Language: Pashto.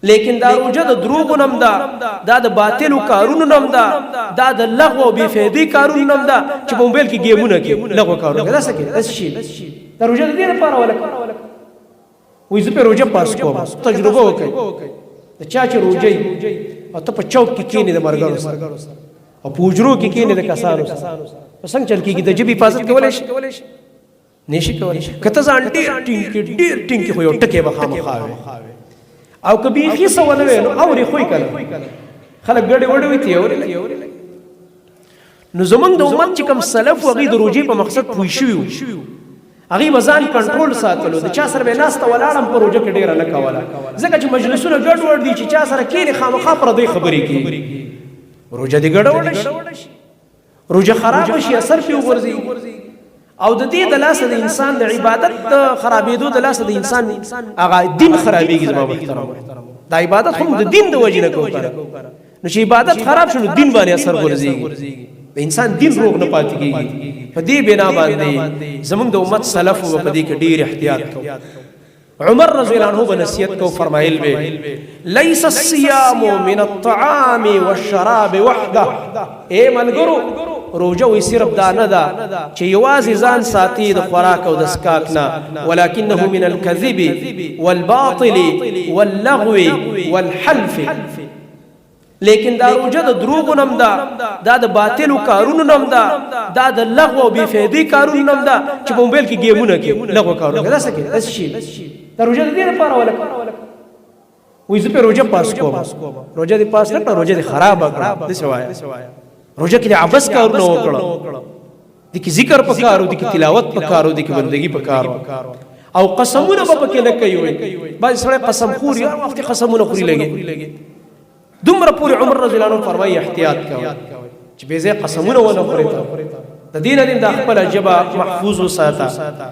لیکن دا روجه د دروغو نم دا د باطلو کارونو نم دا د لغو او بې فایدې کارونو نم ده چې په موبایل کې ګیمونه کوي لغو کارونه کوي داسې کوي داسې شي دا روجه د دې لپاره ولکه وایي زه پرې روجه پاس کوم تجربه وکړئ د چا چې روجه او ته په چوک کې کښېنې د ملګرو سره او په حجرو کې کښېنې د کسانو سره په څنګه چل کېږي د ژبې حفاظت کولی شي نه شي کولی که ته ځان ډېر ټینګ کې خو یو ټکی به خامخا وي او که بیخي څه ونه وی نو اورې خو یې که نه خلک ګډې وډې وي ته یې اورې نو زمونږ د امت چې کوم سلف و هغوی د روجې په مقصد پوه شوي وو هغوی به ځان کنټرول ساتلو د چا سره به یې ناسته ولاړه په روجه کې ډېره نه کوله ځکه چې مجلسونه ګډوډ دي چې چا سره کښېنې خامخا پردۍ خبرې کوي روجه دې ګډوډه شي روجه خرابه شي اثر پرې وغورځي او د دې د لاسه د انسان د عبادت د خرابېدو د لاسه د انسان هغه دین خرابېږي زما محترم دا عبادت هم د دین د وجې نه کوو نو چې عبادت خراب شو نو دین باندې اثر غورځېږي د انسان دین روغ نه پاتې کېږي په دې بنا باندې زمونږ د امت سلف به په دې کې ډېر احتیاط کوو عمر رضی الله عنه به نصیحت کو فرمایل به لیس الصیام من الطعام والشراب وحده اے ملګرو روجه وی صرف دا نه ده چې یوازې ځان ساتي د خوراک او د څښاک نه ولکنه من الکذب والباطل واللغو والحلف لیکن دا روجه د دروغو نم دا د باطلو کارونو نم دا د لغو او بې فایدې کارونو نم ده چې په موبایل کې ګیمونه کوي لغو کارونه کوي داسې کوي داسې شي دا روجه د دې لپاره ولکه وایي زه پرې روجه پاس کوم روجه دې پاس نه کړه روجه دې خرابه کړه داسې وایه روجه کې د عبث کارونه وکړه د کې ذکر پکار و د کې تلاوت پکار و د کې بندګي پکار او قسمونه به پکې نه کوي بعضې سړی قسم خور یو وخت قسمونه خوري لګي دومره پورې عمر رضی الله عنه فرمایي احتیاط کوه چې بې ځایه قسمونه ونه خورې ته د دې نه دا خپله ژبه محفوظ وساته